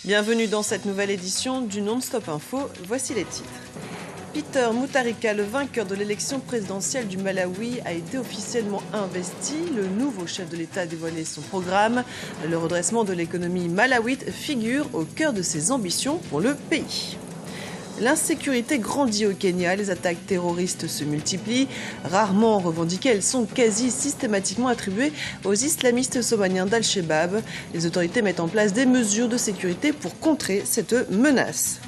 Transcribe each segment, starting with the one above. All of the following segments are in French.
Bienvenue dans cette nouvelle édition du Non-Stop Info. Voici les titres. Peter Mutharika, le vainqueur de l'élection présidentielle du Malawi, a été officiellement investi. Le nouveau chef de l'État a dévoilé son programme. Le redressement de l'économie malawite figure au cœur de ses ambitions pour le pays. L'insécurité grandit au Kenya, les attaques terroristes se multiplient. Rarement revendiquées, elles sont quasi systématiquement attribuées aux islamistes somaliens d'Al-Shabaab. Les autorités mettent en place des mesures de sécurité pour contrer cette menace.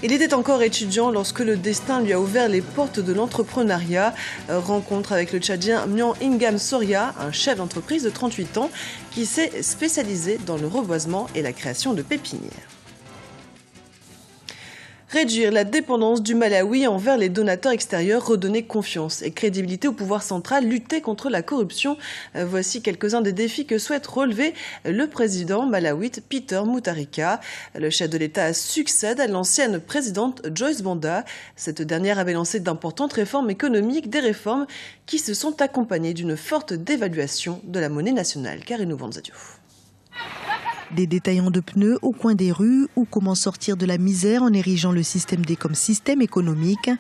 Il était encore étudiant lorsque le destin lui a ouvert les portes de l'entrepreneuriat. Rencontre avec le Tchadien Mian Ingam Soria, un chef d'entreprise de 38 ans qui s'est spécialisé dans le reboisement et la création de pépinières. Réduire la dépendance du Malawi envers les donateurs extérieurs, redonner confiance et crédibilité au pouvoir central, lutter contre la corruption. Voici quelques-uns des défis que souhaite relever le président malawite Peter Mutharika. Le chef de l'État succède à l'ancienne présidente Joyce Banda. Cette dernière avait lancé d'importantes réformes économiques, des réformes qui se sont accompagnées d'une forte dévaluation de la monnaie nationale. Karine Vanzadio. Des détaillants de pneus au coin des rues ou comment sortir de la misère en érigeant le système D comme système économique.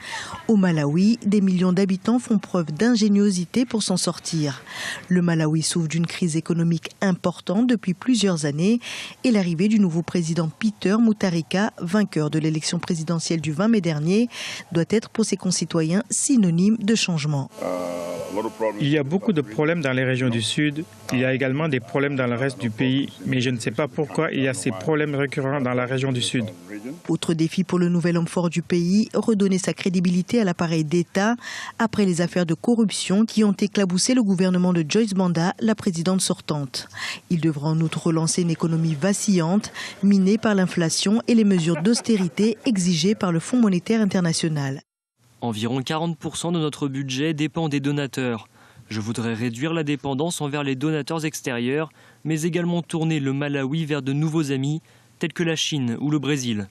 Au Malawi, des millions d'habitants font preuve d'ingéniosité pour s'en sortir. Le Malawi souffre d'une crise économique importante depuis plusieurs années et l'arrivée du nouveau président Peter Mutharika, vainqueur de l'élection présidentielle du 20 mai dernier, doit être pour ses concitoyens synonyme de changement. Il y a beaucoup de problèmes dans les régions du Sud. Il y a également des problèmes dans le reste du pays, mais je ne sais pas pourquoi il y a ces problèmes récurrents dans la région du Sud. Autre défi pour le nouvel homme fort du pays, redonner sa crédibilité à l'appareil d'État après les affaires de corruption qui ont éclaboussé le gouvernement de Joyce Banda, la présidente sortante. Il devra en outre relancer une économie vacillante, minée par l'inflation et les mesures d'austérité exigées par le Fonds monétaire international. Environ 40% de notre budget dépend des donateurs. Je voudrais réduire la dépendance envers les donateurs extérieurs, mais également tourner le Malawi vers de nouveaux amis, tels que la Chine ou le Brésil.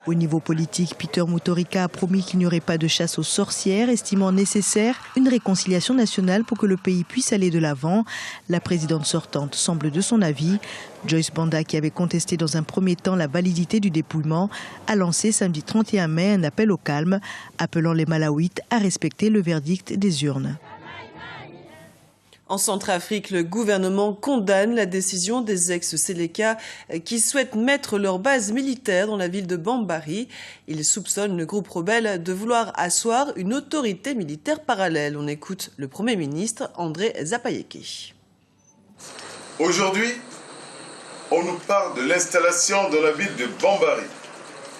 Au niveau politique, Peter Mutharika a promis qu'il n'y aurait pas de chasse aux sorcières, estimant nécessaire une réconciliation nationale pour que le pays puisse aller de l'avant. La présidente sortante semble de son avis. Joyce Banda, qui avait contesté dans un premier temps la validité du dépouillement, a lancé samedi 31 mai un appel au calme, appelant les Malawites à respecter le verdict des urnes. En Centrafrique, le gouvernement condamne la décision des ex-Séléka qui souhaitent mettre leur base militaire dans la ville de Bambari. Ils soupçonnent le groupe rebelle de vouloir asseoir une autorité militaire parallèle. On écoute le Premier ministre André Zapayeke. Aujourd'hui, on nous parle de l'installation dans la ville de Bambari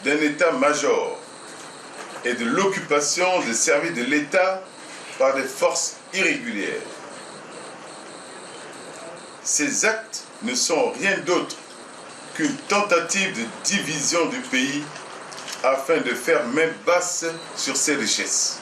d'un état-major et de l'occupation des services de l'État par des forces irrégulières. Ces actes ne sont rien d'autre qu'une tentative de division du pays afin de faire main basse sur ses richesses.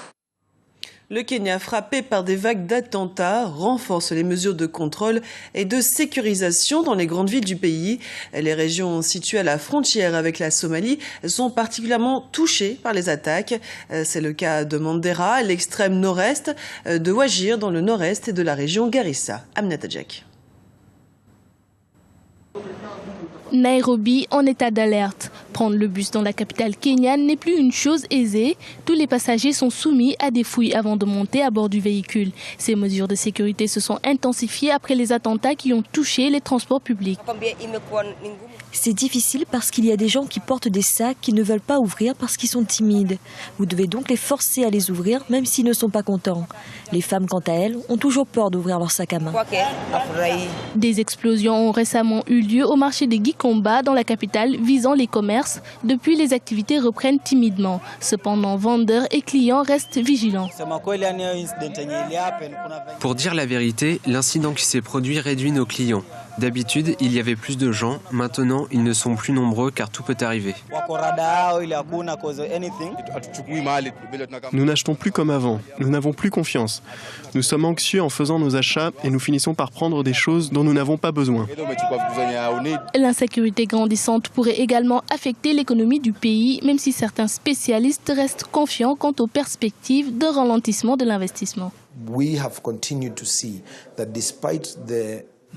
Le Kenya, frappé par des vagues d'attentats, renforce les mesures de contrôle et de sécurisation dans les grandes villes du pays. Les régions situées à la frontière avec la Somalie sont particulièrement touchées par les attaques. C'est le cas de Mandera, l'extrême nord-est, de Wajir dans le nord-est et de la région Garissa. Aminata Jack. Nairobi en état d'alerte. Prendre le bus dans la capitale kenyane n'est plus une chose aisée. Tous les passagers sont soumis à des fouilles avant de monter à bord du véhicule. Ces mesures de sécurité se sont intensifiées après les attentats qui ont touché les transports publics. C'est difficile parce qu'il y a des gens qui portent des sacs qui ne veulent pas ouvrir parce qu'ils sont timides. Vous devez donc les forcer à les ouvrir même s'ils ne sont pas contents. Les femmes, quant à elles, ont toujours peur d'ouvrir leur sac à main. Des explosions ont récemment eu lieu au marché de Gikomba dans la capitale visant les commerces. Depuis, les activités reprennent timidement. Cependant, vendeurs et clients restent vigilants. Pour dire la vérité, l'incident qui s'est produit réduit nos clients. D'habitude, il y avait plus de gens. Maintenant, ils ne sont plus nombreux car tout peut arriver. Nous n'achetons plus comme avant. Nous n'avons plus confiance. Nous sommes anxieux en faisant nos achats et nous finissons par prendre des choses dont nous n'avons pas besoin. L'insécurité grandissante pourrait également affecter l'économie du pays, même si certains spécialistes restent confiants quant aux perspectives de ralentissement de l'investissement.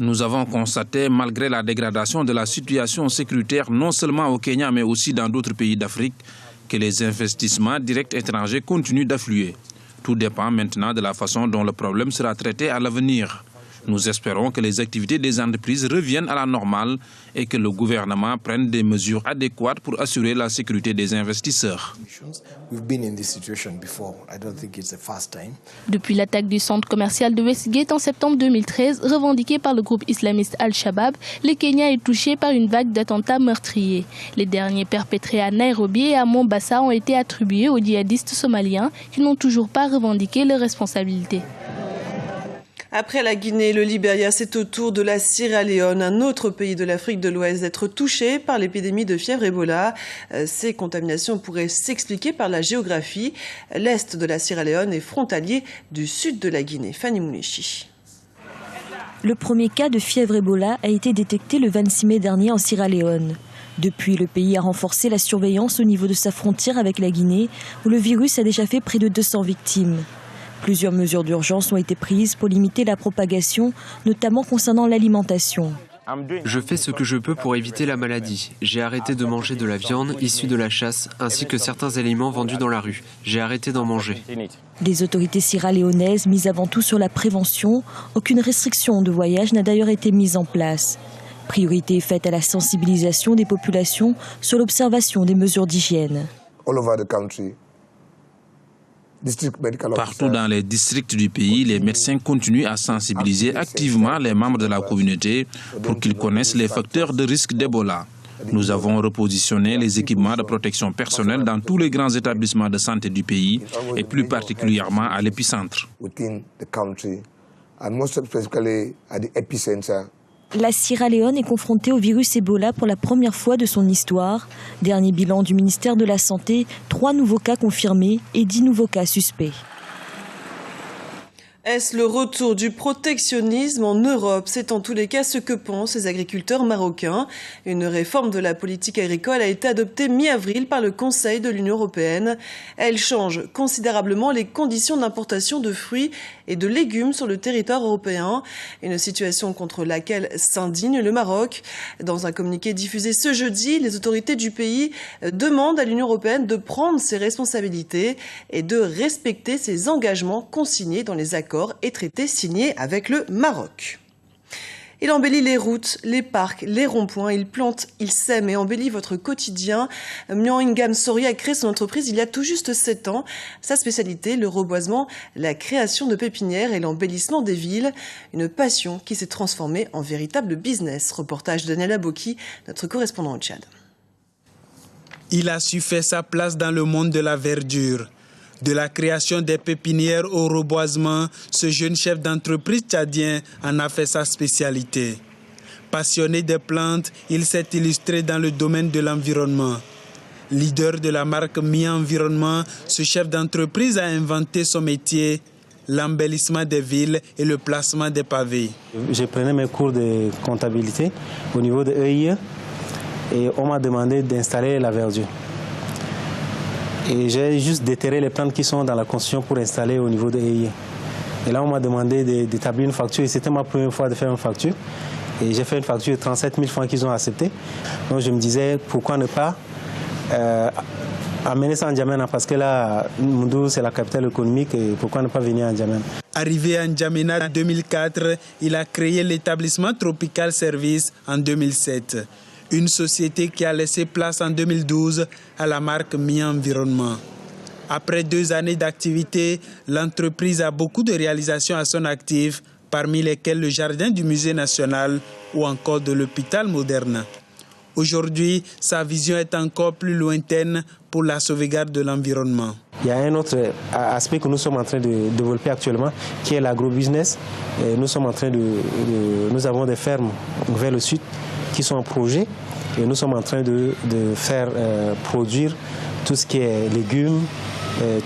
Nous avons constaté, malgré la dégradation de la situation sécuritaire, non seulement au Kenya, mais aussi dans d'autres pays d'Afrique, que les investissements directs étrangers continuent d'affluer. Tout dépend maintenant de la façon dont le problème sera traité à l'avenir. Nous espérons que les activités des entreprises reviennent à la normale et que le gouvernement prenne des mesures adéquates pour assurer la sécurité des investisseurs. Depuis l'attaque du centre commercial de Westgate en septembre 2013, revendiquée par le groupe islamiste Al-Shabaab, le Kenya est touché par une vague d'attentats meurtriers. Les derniers perpétrés à Nairobi et à Mombasa ont été attribués aux djihadistes somaliens qui n'ont toujours pas revendiqué leurs responsabilités. Après la Guinée et le Libéria, c'est au tour de la Sierra Leone, un autre pays de l'Afrique de l'Ouest, d'être touché par l'épidémie de fièvre Ebola. Ces contaminations pourraient s'expliquer par la géographie. L'est de la Sierra Leone est frontalier du sud de la Guinée. Fanny Mounechi. Le premier cas de fièvre Ebola a été détecté le 26 mai dernier en Sierra Leone. Depuis, le pays a renforcé la surveillance au niveau de sa frontière avec la Guinée, où le virus a déjà fait près de 200 victimes. Plusieurs mesures d'urgence ont été prises pour limiter la propagation, notamment concernant l'alimentation. Je fais ce que je peux pour éviter la maladie. J'ai arrêté de manger de la viande issue de la chasse, ainsi que certains aliments vendus dans la rue. J'ai arrêté d'en manger. Les autorités sierra-léonaises misent avant tout sur la prévention. Aucune restriction de voyage n'a d'ailleurs été mise en place. Priorité est faite à la sensibilisation des populations sur l'observation des mesures d'hygiène. Partout dans les districts du pays, les médecins continuent à sensibiliser activement les membres de la communauté pour qu'ils connaissent les facteurs de risque d'Ebola. Nous avons repositionné les équipements de protection personnelle dans tous les grands établissements de santé du pays et plus particulièrement à l'épicentre. La Sierra Leone est confrontée au virus Ebola pour la première fois de son histoire. Dernier bilan du ministère de la Santé, 3 nouveaux cas confirmés et 10 nouveaux cas suspects. Est-ce le retour du protectionnisme en Europe? C'est en tous les cas ce que pensent les agriculteurs marocains. Une réforme de la politique agricole a été adoptée mi-avril par le Conseil de l'Union européenne. Elle change considérablement les conditions d'importation de fruits et de légumes sur le territoire européen. Une situation contre laquelle s'indigne le Maroc. Dans un communiqué diffusé ce jeudi, les autorités du pays demandent à l'Union européenne de prendre ses responsabilités et de respecter ses engagements consignés dans les accords et traités signés avec le Maroc. Il embellit les routes, les parcs, les ronds-points, il plante, il sème et embellit votre quotidien. Mian Ingam Sori a créé son entreprise il y a tout juste 7 ans. Sa spécialité, le reboisement, la création de pépinières et l'embellissement des villes. Une passion qui s'est transformée en véritable business. Reportage de Daniel Aboki, notre correspondant au Tchad. Il a su faire sa place dans le monde de la verdure. De la création des pépinières au reboisement, ce jeune chef d'entreprise tchadien en a fait sa spécialité. Passionné des plantes, il s'est illustré dans le domaine de l'environnement. Leader de la marque Mi-Environnement, ce chef d'entreprise a inventé son métier, l'embellissement des villes et le placement des pavés. Je prenais mes cours de comptabilité au niveau de EIE et on m'a demandé d'installer la verdure. Et j'ai juste déterré les plantes qui sont dans la construction pour installer au niveau de EIE. Et là, on m'a demandé d'établir une facture. Et c'était ma première fois de faire une facture. Et j'ai fait une facture de 37 000 francs qu'ils ont accepté. Donc je me disais, pourquoi ne pas amener ça en N'Djamena? Parce que là, Moundou, c'est la capitale économique. Et pourquoi ne pas venir en N'Djamena? Arrivé à N'Djamena en 2004, il a créé l'établissement Tropical Service en 2007. Une société qui a laissé place en 2012 à la marque Mi-Environnement. Après 2 années d'activité, l'entreprise a beaucoup de réalisations à son actif, parmi lesquelles le jardin du Musée national ou encore de l'hôpital moderne. Aujourd'hui, sa vision est encore plus lointaine pour la sauvegarde de l'environnement. Il y a un autre aspect que nous sommes en train de développer actuellement, qui est l'agrobusiness. Nous avons des fermes vers le sud qui sont en projet et nous sommes en train de faire produire tout ce qui est légumes,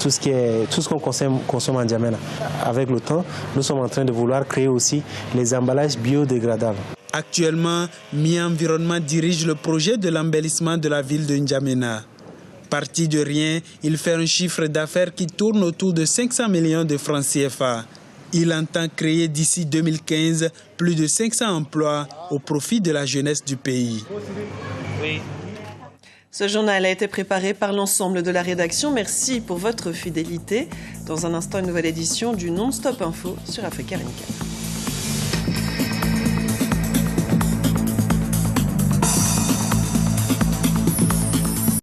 tout ce qu'on consomme en N'Djamena. Avec le temps, nous sommes en train de vouloir créer aussi les emballages biodégradables. Actuellement, Mi-Environnement dirige le projet de l'embellissement de la ville de N'Djamena. Parti de rien, il fait un chiffre d'affaires qui tourne autour de 500 millions de francs CFA. Il entend créer d'ici 2015 plus de 500 emplois au profit de la jeunesse du pays. Ce journal a été préparé par l'ensemble de la rédaction. Merci pour votre fidélité. Dans un instant, une nouvelle édition du Non-Stop Info sur Africa 24.